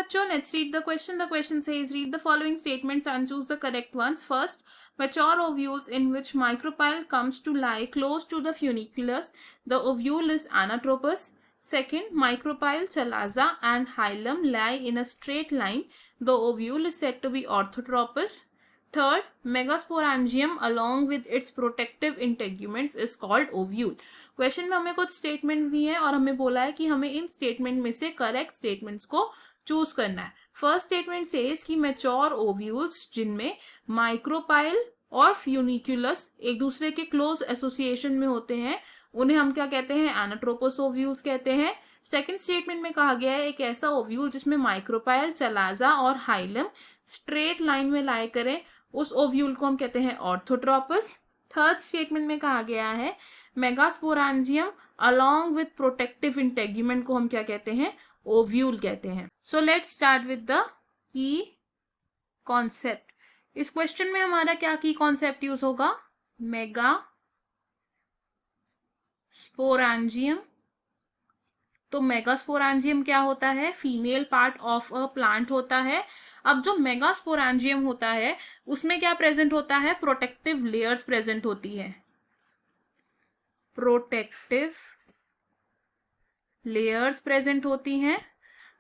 बच्चों, let's read the question. The question says read the following statements and choose the correct ones. First, mature ovules in which micropyle comes to lie close to the funiculus. The ovule is anatropous. Second, micropyle, chalaza and hilum lie in a straight line. The ovule is said to be orthotropous. Third, megasporangium along with its protective integuments is called ovule. Question में हमें कुछ statement दिए हैं और हमें बोला है कि हमें इन स्टेटमेंट में से करेक्ट स्टेटमेंट्स को चूज करना है. फर्स्ट स्टेटमेंट सेज कि मैच्योर ओव्यूल्स जिनमें माइक्रोपाइल और फ्यूनिकुलस एक दूसरे के क्लोज एसोसिएशन में होते हैं उन्हें हम क्या कहते हैं? एनाट्रोपस ओव्यूल्स कहते हैं. सेकेंड स्टेटमेंट में कहा गया है एक ऐसा ओव्यूल जिसमें माइक्रोपाइल, चलाजा और हाइलम स्ट्रेट लाइन में लाई करें, उस ओव्यूल को हम कहते हैं ऑर्थोट्रोपस. थर्ड स्टेटमेंट में कहा गया है मेगास्पोरांजियम अलॉन्ग विथ प्रोटेक्टिव इंटेग्यूमेंट को हम क्या कहते हैं? ओव्यूल कहते हैं. So let's start with the key concept. इस क्वेश्चन में हमारा क्या की कॉन्सेप्ट यूज होगा? मेगा स्पोरांजियम. तो मेगास्पोरांजियम क्या होता है? Female part of a plant होता है. अब जो मेगास्पोरांजियम होता है उसमें क्या प्रेजेंट होता है? प्रोटेक्टिव लेयर्स प्रेजेंट होती है. प्रोटेक्टिव लेयर्स प्रेजेंट होती हैं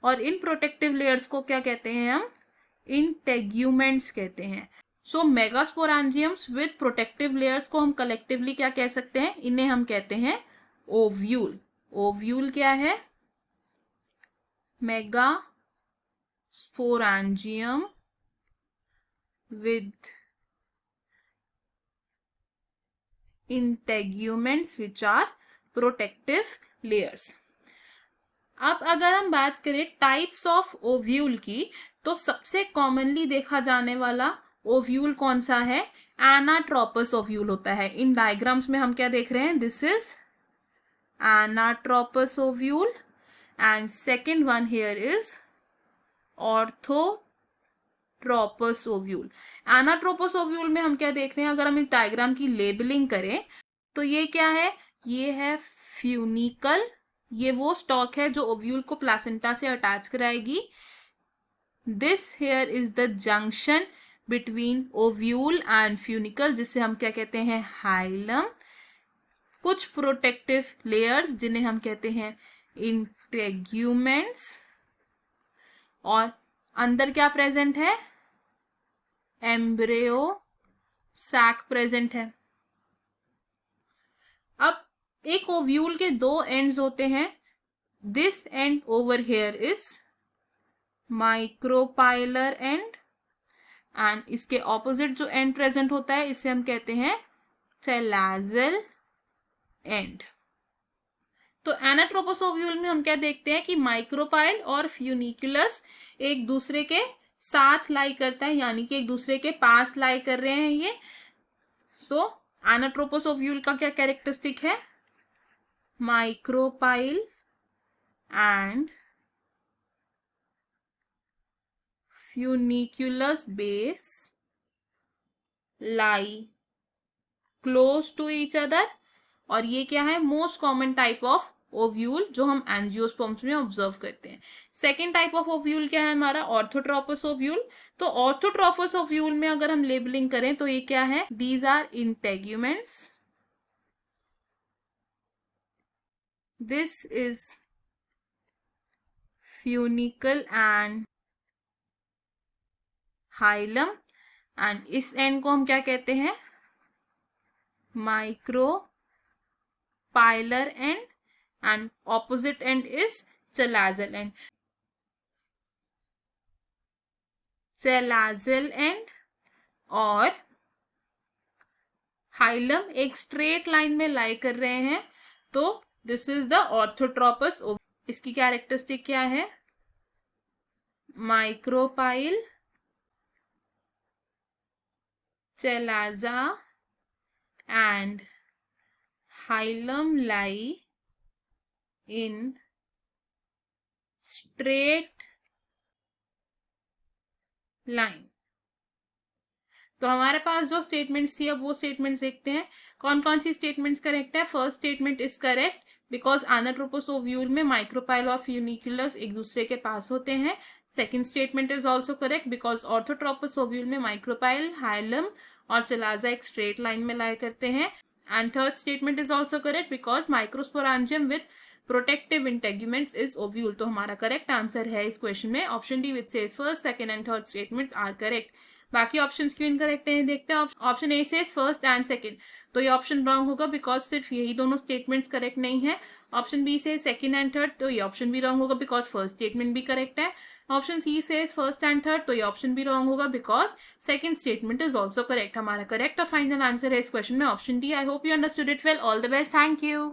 और इन प्रोटेक्टिव लेयर्स को क्या कहते हैं हम? इंटेग्यूमेंट्स कहते हैं. सो मेगास्पोरांजियम्स विद प्रोटेक्टिव लेयर्स को हम कलेक्टिवली क्या कह सकते हैं? इन्हें हम कहते हैं ओव्यूल. ओव्यूल क्या है? Megasporangium with integuments which are protective layers. अब अगर हम बात करें टाइप्स ऑफ ओव्यूल की, तो सबसे कॉमनली देखा जाने वाला ओव्यूल कौन सा है? एनाट्रोपस ओव्यूल होता है. इन डायग्राम्स में हम क्या देख रहे हैं? This is anatropous ovule and second one here is orthotropous ovule. Anatropous ovule में हम क्या देख रहे हैं? अगर हम इस डायग्राम की लेबलिंग करें तो ये क्या है? ये है फ्यूनिकल. ये वो स्टॉक है जो ओव्यूल को प्लासेंटा से अटैच कराएगी. This here is the junction between ovule and funicle जिसे हम क्या कहते हैं? हाइलम. कुछ प्रोटेक्टिव लेयर्स जिन्हें हम कहते हैं इंटेग्यूमेंट्स. और अंदर क्या प्रेजेंट है? एम्ब्रियो सैक प्रेजेंट है. अब एक ओव्यूल के दो एंड्स होते हैं. This and over here is micropylar and and इसके ऑपोजिट जो एंड प्रेजेंट होता है इसे हम कहते हैं चैलाजल एंड. तो एनाट्रोपस ओव्यूल में हम क्या देखते हैं कि माइक्रोपाइल और फ्यूनिकुलस एक दूसरे के साथ लाई करता है, यानी कि एक दूसरे के पास लाई कर रहे हैं ये. सो एनाट्रोपस ओव्यूल का क्या कैरेक्टरिस्टिक है? Micropyle and funiculus base lie close to each other. और ये क्या है? Most common type of ovule जो हम एंजियोस्पर्म्स में ऑब्जर्व करते हैं. सेकेंड टाइप ऑफ ओव्यूल क्या है हमारा? Orthotropous ovule. तो ऑर्थोट्रोपस ओव्यूल में अगर हम लेबलिंग करें तो ये क्या है? These are integuments. This is funicle and hilum and इस एंड को हम क्या कहते हैं? Micropylar end and opposite end is chalazal end. Chalazal end और हाइलम एक स्ट्रेट लाइन में लाई कर रहे हैं. तो दिस इज द ऑर्थोट्रोपस. इसकी कैरेक्टरिस्टिक क्या है? Micropyle, chalaza and hilum lie in straight line. तो हमारे पास जो स्टेटमेंट्स थी अब वो स्टेटमेंट्स देखते हैं. कौन कौन सी स्टेटमेंट्स करेक्ट है? First statement is correct because anatropous ovule में माइक्रोपाइल और फ्यूनिकुलस एक दूसरे के पास होते हैं. Second statement is also correct because orthotropous ovule में माइक्रोपाइल, हाइलम और चलाजा एक स्ट्रेट लाइन में लाया करते हैं. And third statement is also correct because microsporangium with protective integuments is ovule. तो हमारा करेक्ट आंसर है इस क्वेश्चन में option D, which says first, second and third statements are correct. बाकी ऑप्शंस क्यों इनकरेक्ट हैं देखते हैं. Option A says first and second, तो ये ऑप्शन रॉन्ग होगा बिकॉज सिर्फ यही दोनों स्टेटमेंट्स करेक्ट नहीं है. ऑप्शन बी से सेकंड एंड थर्ड, तो ये ऑप्शन भी रॉन्ग होगा बिकॉज फर्स्ट स्टेटमेंट भी करेक्ट है. ऑप्शन सी से फर्स्ट एंड थर्ड, तो ये ऑप्शन भी रॉन्ग होगा because second statement is also correct. हमारा करेक्ट और फाइनल आंसर है इस क्वेश्चन में option D. I hope you understood it well. All the best. Thank you.